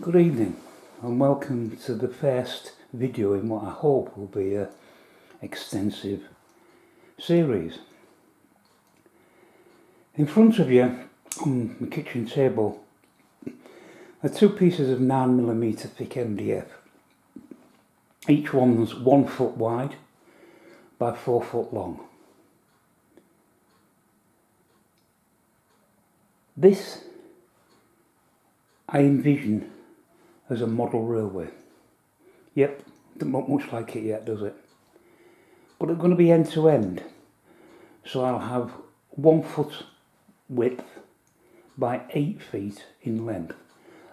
Good evening and welcome to the first video in what I hope will be an extensive series. In front of you on the kitchen table are two pieces of 9mm thick MDF. Each one's 1 foot wide by 4 foot long. This I envision as a model railway. Yep, doesn't look much like it yet, does it? But it's going to be end to end. So I'll have 1 foot width by 8 feet in length.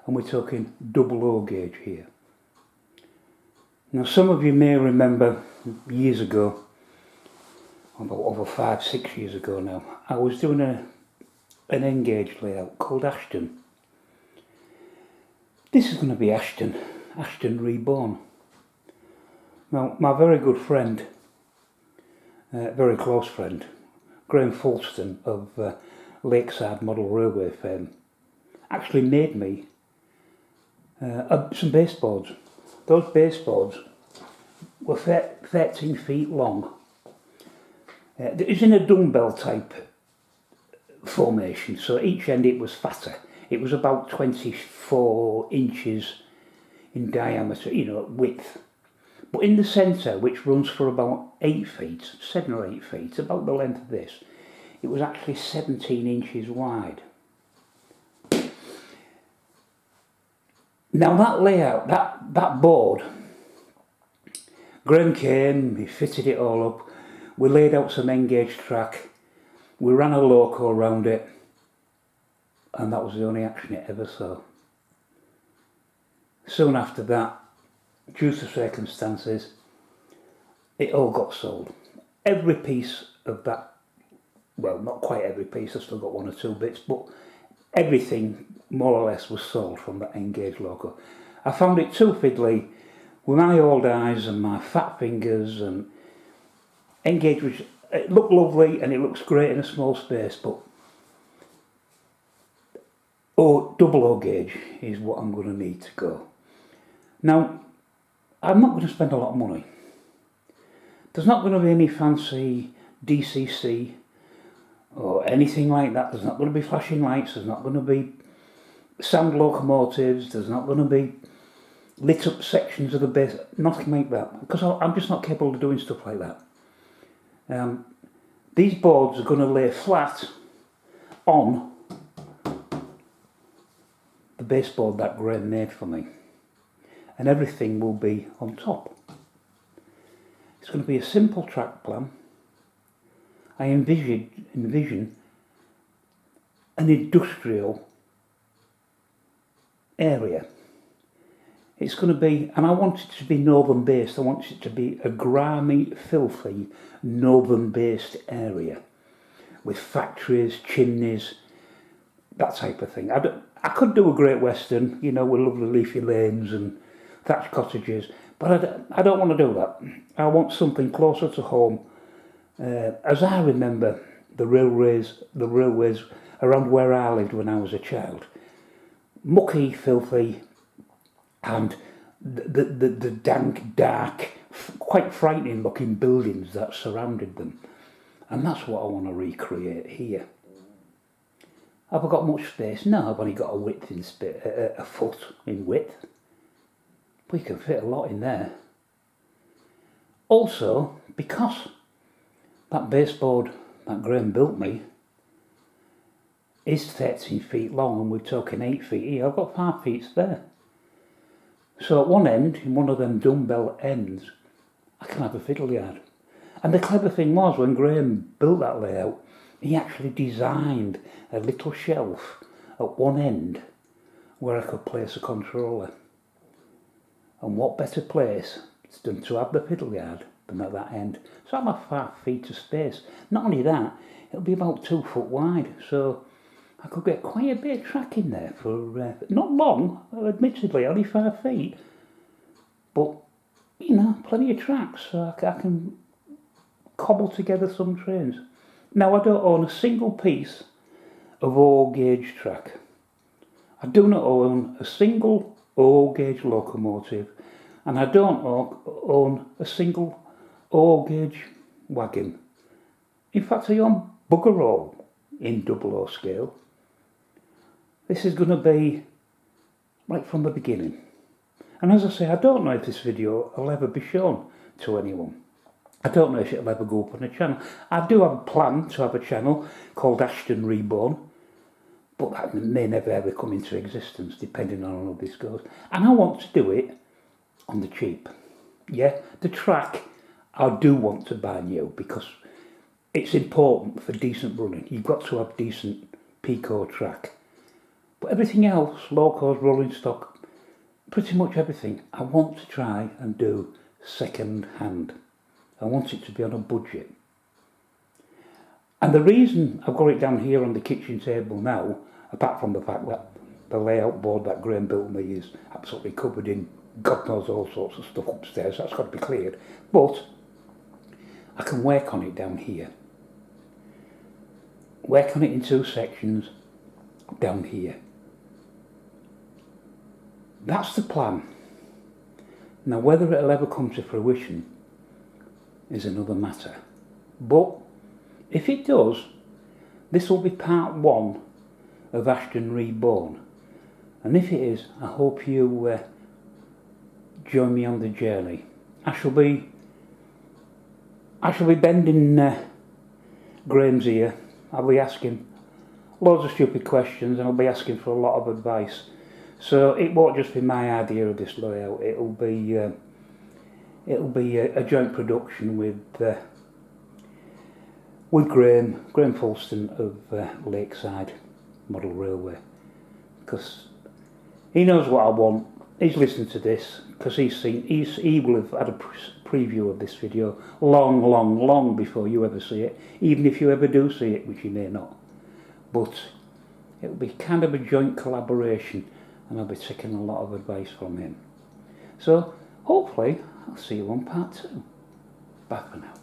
And we're talking double O gauge here. Now some of you may remember years ago, about over 5-6 years ago now, I was doing an N-gauge layout called Ashdon. This is going to be Ashdon Reborn. Now, my very good friend, very close friend, Graham Fulston of Lakeside Model Railway fame, actually made me some baseboards. Those baseboards were 13 feet long. It was in a dumbbell type formation, so each end it was fatter. It was about 24 inches in diameter, width. But in the centre, which runs for about 8 feet, 7 or 8 feet, about the length of this, it was actually 17 inches wide. Now that layout, that board, Graham came, he fitted it all up, we laid out some N-gauge track, we ran a loco around it, and that was the only action it ever saw. Soon after that, due to circumstances, it all got sold. Every piece of that, well, not quite every piece, I still got 1 or 2 bits, but everything more or less was sold from that N-gauge logo. I found it too fiddly with my old eyes and my fat fingers, and N-gauge was, it looked lovely and it looks great in a small space, but double O gauge is what I'm going to need to go. Now, I'm not going to spend a lot of money. There's not going to be any fancy DCC or anything like that. There's not going to be flashing lights. There's not going to be sound locomotives. There's not going to be lit up sections of the base. Nothing like that, because I'm just not capable of doing stuff like that. These boards are going to lay flat on the baseboard that Graham made for me, and everything will be on top. It's going to be a simple track plan. I envision an industrial area. It's going to be, and I want it to be northern based. I want it to be a grimy, filthy, northern based area with factories, chimneys, that type of thing. I could do a Great Western, with lovely leafy lanes and thatched cottages, but I don't want to do that. I want something closer to home. As I remember the railways around where I lived when I was a child, mucky, filthy, and the dank, dark, quite frightening looking buildings that surrounded them. And that's what I want to recreate here. Have I got much space? No, I've only got a width in a foot in width. We can fit a lot in there. Also, because that baseboard that Graham built me is 13 feet long and we're talking 8 feet here, I've got 5 feet spare. So at one end, in one of them dumbbell ends, I can have a fiddle yard. And the clever thing was, when Graham built that layout, he actually designed a little shelf at one end where I could place a controller. And what better place than to have the fiddle yard than at that end? So I'll have 5 feet of space. Not only that, it'll be about 2 foot wide, so I could get quite a bit of track in there for, not long, admittedly, only 5 feet, but, plenty of tracks, so I can cobble together some trains. Now, I don't own a single piece of O gauge track. I do not own a single O-gauge locomotive, and I don't own a single O-gauge wagon. In fact, I own bugger all in 00 scale. This is going to be right from the beginning. And as I say, I don't know if this video will ever be shown to anyone. I don't know if it'll ever go up on a channel. I do have a plan to have a channel called Ashdon Reborn, but that may never ever come into existence depending on how this goes. And I want to do it on the cheap. Yeah, the track I do want to buy new because it's important for decent running. You've got to have decent Pico track. But everything else, locos, rolling stock, pretty much everything, I want to try and do second hand. I want it to be on a budget. And the reason I've got it down here on the kitchen table now, apart from the fact that the layout board that Graham built me is absolutely covered in God knows all sorts of stuff upstairs, that's got to be cleared. But I can work on it down here. Work on it in 2 sections down here. That's the plan. Now whether it'll ever come to fruition is another matter. But if it does, this will be part 1 of Ashdon Reborn. And if it is, I hope you join me on the journey. I shall be bending Graham's ear. I'll be asking loads of stupid questions and I'll be asking for a lot of advice. So it won't just be my idea of this layout. It'll be a joint production with Graham Fulston of Lakeside Model Railway, because he knows what I want. He's listened to this because he will have had a preview of this video long before you ever see it, even if you ever do see it, which you may not. But it'll be kind of a joint collaboration, and I'll be taking a lot of advice from him. So hopefully I'll see you on part 2. Bye for now.